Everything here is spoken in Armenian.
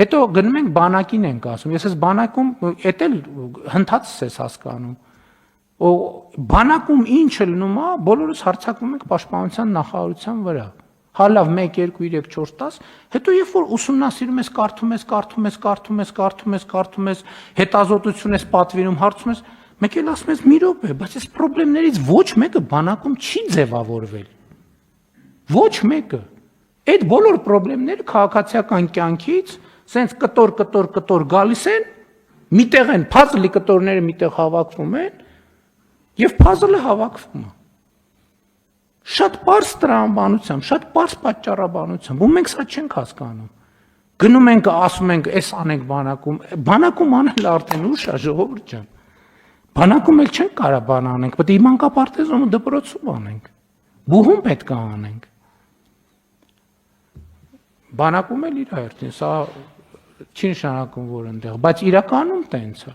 Հետո գնում ենք բանակին ենք ասում, ես այս բանակում էդ էլ հնդածս ես հասկանում, բանակում ինչը լինում է, բոլորս հարցակվում ենք պաշտպանության նախարարության վրա, հա լավ 1, 2, 3, 4, 10, հետո երբ որ ուսումնասիրում ես, կարդում ես, հետազոտություն ես պատվիրում, հարցում ես, մեկ էլ ասում ես մի րոպե, բայց այս խնդիրներից ոչ մեկը բանակում չի ձևավորվել, ոչ մեկը, այդ բոլոր խնդիրները քաղաքացիական կյանքից սենց կտոր գալիս են, միտեղ են, փազլի կտորները միտեղ հավաքվում են, և փազլը հավաքվում է, շատ պարզ տրամաբանությամբ, շատ պարզ պատճառաբանությամբ, ու մենք սա չենք հասկանում, գնում ենք, ասում ենք, այս անենք բանակում անել արդեն ուշ է, ժողովուրդ ջան, բանակում էլ չենք կարող բան անենք, պետք է մանկապարտեզում ու դպրոցում անենք, բուհում պետք է անենք, բանակում էլ իր հերթին, սա չի նշանակում, որ ընդեղ, բայց իրականում տենց է։